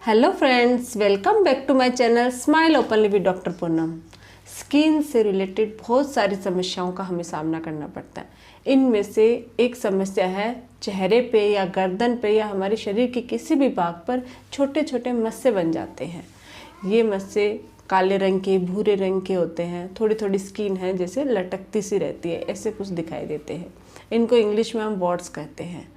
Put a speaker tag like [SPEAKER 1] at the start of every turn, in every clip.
[SPEAKER 1] Hello friends, welcome back to my channel smile openly with doctor Poonam. Skin से related बहुत सारी समस्याओं का हमें सामना करना पड़ता है। इनमें से एक समस्या है चेहरे पे या गर्दन पे या हमारे शरीर के किसी भी भाग पर छोटे छोटे मस्से बन जाते हैं। ये मस्से काले रंग के, भूरे रंग के होते हैं। थोड़ी थोड़ी स्किन है जैसे लटकती सी रहती है, ऐसे कुछ दिखाई देते हैं। इनको इंग्लिश में हम वॉट्स कहते हैं।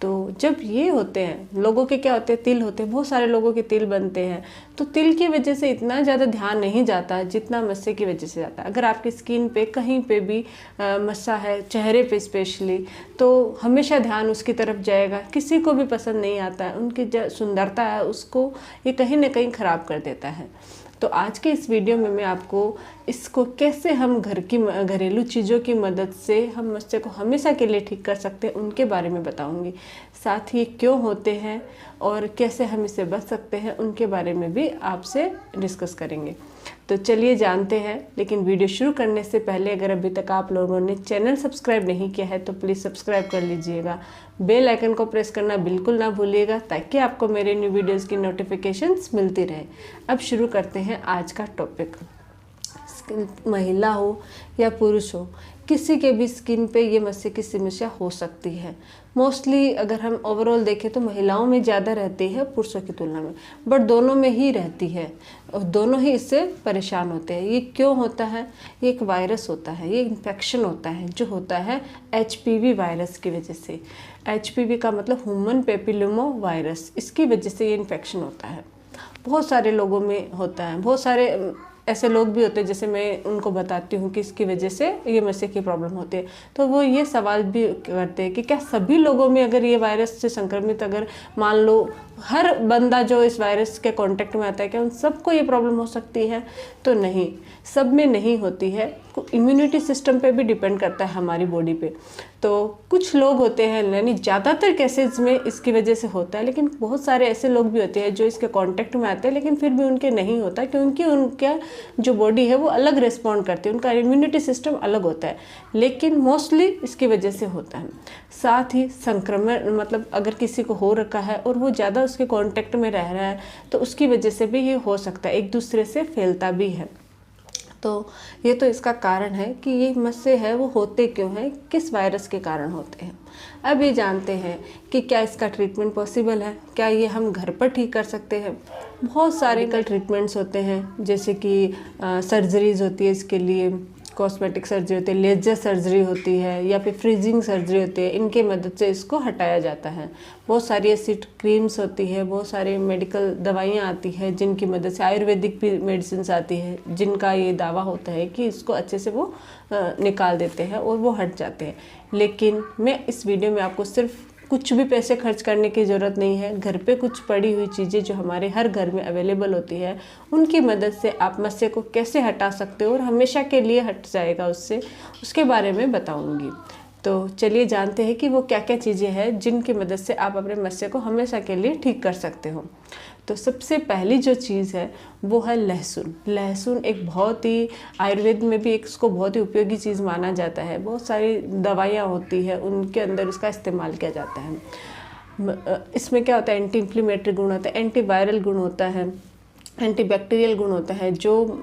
[SPEAKER 1] तो जब ये होते हैं, लोगों के क्या होते हैं, तिल होते हैं, बहुत सारे लोगों के तिल बनते हैं। तो तिल की वजह से इतना ज़्यादा ध्यान नहीं जाता जितना मस्से की वजह से जाता है। अगर आपकी स्किन पे कहीं पे भी मस्सा है, चेहरे पे स्पेशली, तो हमेशा ध्यान उसकी तरफ जाएगा। किसी को भी पसंद नहीं आता है, उनकी जो सुंदरता है उसको ये कहीं ना कहीं ख़राब कर देता है। तो आज के इस वीडियो में मैं आपको इसको कैसे हम घरेलू चीज़ों की मदद से हम मस्से को हमेशा के लिए ठीक कर सकते हैं उनके बारे में बताऊंगी। साथ ही क्यों होते हैं और कैसे हम इससे बच सकते हैं उनके बारे में भी आपसे डिस्कस करेंगे। तो चलिए जानते हैं। लेकिन वीडियो शुरू करने से पहले अगर अभी तक आप लोगों ने चैनल सब्सक्राइब नहीं किया है तो प्लीज़ सब्सक्राइब कर लीजिएगा। बेल आइकन को प्रेस करना बिल्कुल ना भूलिएगा ताकि आपको मेरे न्यू वीडियोस की नोटिफिकेशंस मिलती रहे। अब शुरू करते हैं आज का टॉपिक। महिला हो या पुरुष हो, किसी के भी स्किन पे ये मस्से की समस्या हो सकती है। मोस्टली अगर हम ओवरऑल देखें तो महिलाओं में ज़्यादा रहती है पुरुषों की तुलना में, बट दोनों में ही रहती है और दोनों ही इससे परेशान होते हैं। ये क्यों होता है? ये एक वायरस होता है, ये इन्फेक्शन होता है जो होता है HPV वायरस की वजह से। HPV का मतलब ह्यूमन पेपिलोमा वायरस, इसकी वजह से ये इन्फेक्शन होता है। बहुत सारे लोगों में होता है। बहुत सारे ऐसे लोग भी होते हैं, जैसे मैं उनको बताती हूँ कि इसकी वजह से ये मस्से की प्रॉब्लम होती है, तो वो ये सवाल भी करते हैं कि क्या सभी लोगों में अगर ये वायरस से संक्रमित, अगर मान लो हर बंदा जो इस वायरस के कांटेक्ट में आता है, क्या उन सबको ये प्रॉब्लम हो सकती है? तो नहीं, सब में नहीं होती है। इम्यूनिटी सिस्टम पे भी डिपेंड करता है हमारी बॉडी पे। तो कुछ लोग होते हैं, यानी ज़्यादातर केसेस में इसकी वजह से होता है, लेकिन बहुत सारे ऐसे लोग भी होते हैं जो इसके कांटेक्ट में आते हैं लेकिन फिर भी उनके नहीं होता, क्योंकि उनका जो बॉडी है वो अलग रिस्पॉन्ड करती है, उनका इम्यूनिटी सिस्टम अलग होता है। लेकिन मोस्टली इसकी वजह से होता है। साथ ही संक्रमण, मतलब अगर किसी को हो रखा है और वो ज़्यादा उसके कांटेक्ट में रह रहा है तो उसकी वजह से भी ये हो सकता है, एक दूसरे से फैलता भी है। तो ये तो इसका कारण है कि ये मस्से है वो होते क्यों हैं, किस वायरस के कारण होते हैं। अब ये जानते हैं कि क्या इसका ट्रीटमेंट पॉसिबल है, क्या ये हम घर पर ठीक कर सकते हैं। बहुत सारे ट्रीटमेंट्स होते हैं, जैसे कि सर्जरीज होती है इसके लिए, कॉस्मेटिक सर्जरी होती है, लेजर सर्जरी होती है या फिर फ्रीजिंग सर्जरी होती है। इनके मदद से इसको हटाया जाता है। बहुत सारी ऐसी क्रीम्स होती है, बहुत सारी मेडिकल दवाइयाँ आती हैं जिनकी मदद से, आयुर्वेदिक भी मेडिसिन आती है जिनका ये दावा होता है कि इसको अच्छे से वो निकाल देते हैं और वो हट जाते हैं। लेकिन मैं इस वीडियो में आपको सिर्फ कुछ भी पैसे खर्च करने की ज़रूरत नहीं है, घर पे कुछ पड़ी हुई चीज़ें जो हमारे हर घर में अवेलेबल होती है उनकी मदद से आप मस्से को कैसे हटा सकते हो और हमेशा के लिए हट जाएगा उससे, उसके बारे में बताऊंगी। तो चलिए जानते हैं कि वो क्या क्या चीज़ें हैं जिनकी मदद से आप अपने मस्से को हमेशा के लिए ठीक कर सकते हो। तो सबसे पहली जो चीज़ है वो है लहसुन। लहसुन एक बहुत ही, आयुर्वेद में भी एक इसको बहुत ही उपयोगी चीज़ माना जाता है। बहुत सारी दवाइयाँ होती है उनके अंदर उसका इस्तेमाल किया जाता है। इसमें क्या होता है, एंटी इन्फ्लेमेटरी गुण होता है, एंटीवायरल गुण होता है, एंटीबैक्टीरियल गुण होता है, जो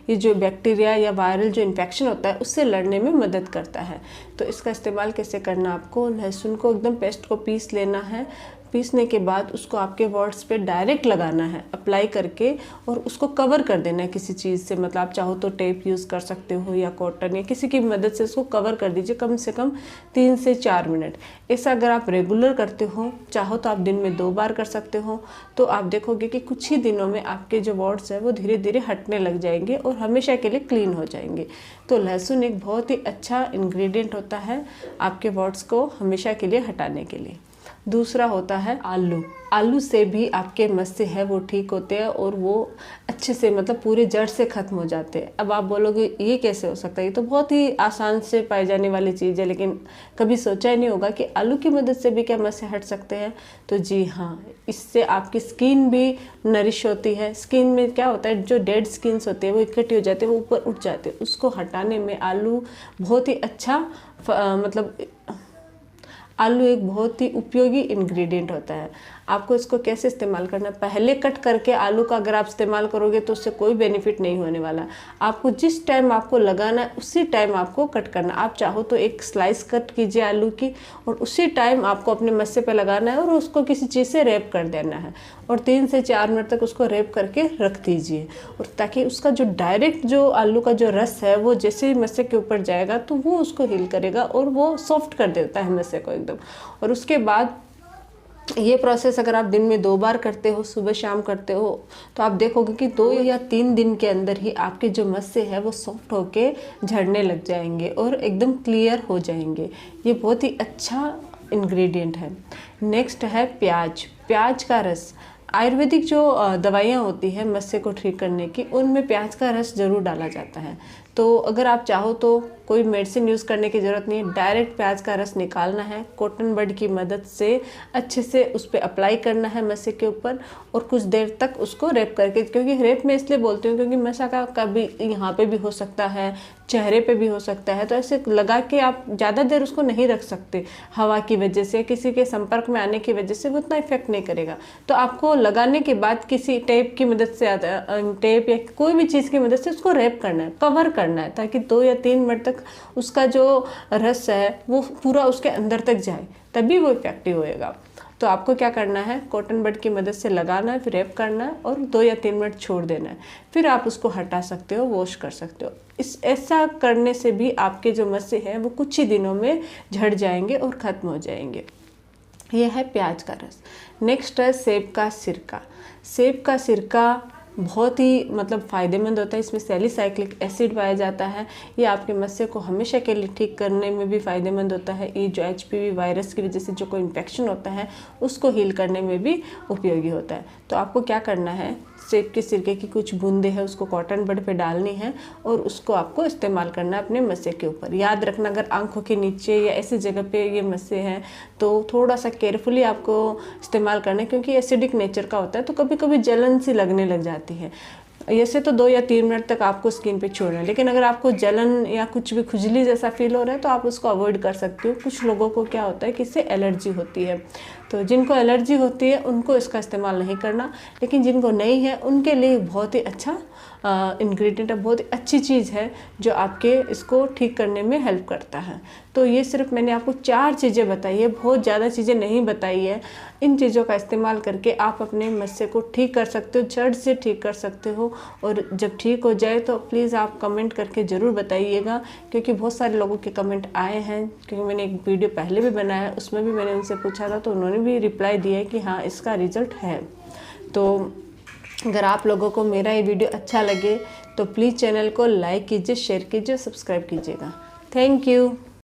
[SPEAKER 1] ये जो बैक्टीरिया या वायरल जो इन्फेक्शन होता है उससे लड़ने में मदद करता है। तो इसका इस्तेमाल कैसे करना, आपको लहसुन को एकदम पेस्ट को पीस लेना है। पीसने के बाद उसको आपके वॉट्स पे डायरेक्ट लगाना है, अप्लाई करके, और उसको कवर कर देना है किसी चीज़ से। मतलब आप चाहो तो टेप यूज़ कर सकते हो या कॉटन या किसी की मदद से उसको कवर कर दीजिए कम से कम 3 से 4 मिनट। ऐसा अगर आप रेगुलर करते हो, चाहो तो आप दिन में 2 बार कर सकते हो, तो आप देखोगे कि कुछ ही दिनों में आपके जो वॉट्स है वो धीरे धीरे हटने लग जाएंगे और हमेशा के लिए क्लीन हो जाएंगे। तो लहसुन एक बहुत ही अच्छा इंग्रेडिएंट होता है आपके वॉट्स को हमेशा के लिए हटाने के लिए। दूसरा होता है आलू। आलू से भी आपके मस्से है वो ठीक होते हैं और वो अच्छे से, मतलब पूरे जड़ से ख़त्म हो जाते हैं। अब आप बोलोगे ये कैसे हो सकता है, ये तो बहुत ही आसान से पाई जाने वाली चीज़ है, लेकिन कभी सोचा ही नहीं होगा कि आलू की मदद से भी क्या मस्से हट सकते हैं। तो जी हाँ, इससे आपकी स्किन भी नरिश होती है। स्किन में क्या होता है, जो डेड स्किन्स होती है वो इकट्ठी हो जाती है, वो ऊपर उठ जाते हैं, उसको हटाने में आलू बहुत ही अच्छा, मतलब आलू एक बहुत ही उपयोगी इंग्रेडिएंट होता है। आपको इसको कैसे इस्तेमाल करना है। पहले कट करके आलू का अगर आप इस्तेमाल करोगे तो उससे कोई बेनिफिट नहीं होने वाला। आपको जिस टाइम आपको लगाना है उसी टाइम आपको कट करना। आप चाहो तो एक स्लाइस कट कीजिए आलू की और उसी टाइम आपको अपने मस्से पे लगाना है और उसको किसी चीज़ से रैप कर देना है और 3 से 4 मिनट तक उसको रैप करके रख दीजिए, और ताकि उसका जो डायरेक्ट जो आलू का जो रस है वो जैसे ही मस्से के ऊपर जाएगा तो वो उसको हील करेगा और वो सॉफ्ट कर देता है मस्से को एकदम। और उसके बाद ये प्रोसेस अगर आप दिन में 2 बार करते हो, सुबह शाम करते हो, तो आप देखोगे कि 2 या 3 दिन के अंदर ही आपके जो मस्से हैं वो सॉफ्ट होके झड़ने लग जाएंगे और एकदम क्लियर हो जाएंगे। ये बहुत ही अच्छा इंग्रेडिएंट है। नेक्स्ट है प्याज। प्याज का रस। आयुर्वेदिक जो दवाइयाँ होती हैं मस्से को ठीक करने की, उनमें प्याज का रस ज़रूर डाला जाता है। तो अगर आप चाहो तो कोई मेडिसिन यूज़ करने की ज़रूरत नहीं है, डायरेक्ट प्याज का रस निकालना है, कॉटन बड की मदद से अच्छे से उस पर अप्लाई करना है मस्से के ऊपर और कुछ देर तक उसको रैप करके, क्योंकि रैप मैं इसलिए बोलती हूँ क्योंकि मस्सा का कभी यहाँ पे भी हो सकता है, चेहरे पे भी हो सकता है, तो ऐसे लगा के आप ज़्यादा देर उसको नहीं रख सकते। हवा की वजह से, किसी के संपर्क में आने की वजह से वो उतना इफेक्ट नहीं करेगा। तो आपको लगाने के बाद किसी टेप की मदद से, टेप या कोई भी चीज़ की मदद से उसको रैप करना है, कवर करना है, ताकि 2 या 3 मिनट तक उसका जो रस है वो पूरा उसके अंदर तक जाए, तभी वो इफेक्टिव होएगा। तो आपको क्या करना है, कॉटन बड की मदद से लगाना है, फिर रैप करना है और 2 या 3 मिनट छोड़ देना है। फिर आप उसको हटा सकते हो, वॉश कर सकते हो। ऐसा करने से भी आपके जो मस्से हैं वो कुछ ही दिनों में झड़ जाएंगे और ख़त्म हो जाएंगे। यह है प्याज का रस। नेक्स्ट है सेब का सिरका। सेब का सिरका बहुत ही मतलब फ़ायदेमंद होता है। इसमें सैलिसाइक्लिक एसिड पाया जाता है। ये आपके मस्से को हमेशा के लिए ठीक करने में भी फ़ायदेमंद होता है। ये जो HPV वायरस की वजह से जो कोई इन्फेक्शन होता है उसको हील करने में भी उपयोगी होता है। तो आपको क्या करना है, सेब के सिरके की कुछ बूंदे हैं उसको कॉटन बड पे डालनी है और उसको आपको इस्तेमाल करना है अपने मस्से के ऊपर। याद रखना, अगर आंखों के नीचे या ऐसी जगह पे ये मस्से हैं तो थोड़ा सा केयरफुली आपको इस्तेमाल करना है, क्योंकि एसिडिक नेचर का होता है तो कभी कभी जलन सी लगने लग जाती है। ऐसे तो 2 या 3 मिनट तक आपको स्किन पे छोड़ना है, लेकिन अगर आपको जलन या कुछ भी खुजली जैसा फील हो रहा है तो आप उसको अवॉइड कर सकते हो। कुछ लोगों को क्या होता है कि इससे एलर्जी होती है, तो जिनको एलर्जी होती है उनको इसका इस्तेमाल नहीं करना, लेकिन जिनको नहीं है उनके लिए बहुत ही अच्छा इंग्रेडिएंट है, बहुत ही अच्छी चीज़ है जो आपके इसको ठीक करने में हेल्प करता है। तो ये सिर्फ मैंने आपको 4 चीज़ें बताई है, बहुत ज़्यादा चीज़ें नहीं बताई है। इन चीज़ों का इस्तेमाल करके आप अपने मस्से को ठीक कर सकते हो, जड़ से ठीक कर सकते हो। और जब ठीक हो जाए तो प्लीज़ आप कमेंट करके ज़रूर बताइएगा, क्योंकि बहुत सारे लोगों के कमेंट आए हैं। क्योंकि मैंने एक वीडियो पहले भी बनाया है, उसमें भी मैंने उनसे पूछा था तो उन्होंने भी रिप्लाई दिया है कि हाँ इसका रिज़ल्ट है। तो अगर आप लोगों को मेरा ये वीडियो अच्छा लगे तो प्लीज़ चैनल को लाइक कीजिए, शेयर कीजिए, सब्सक्राइब कीजिएगा। Thank you.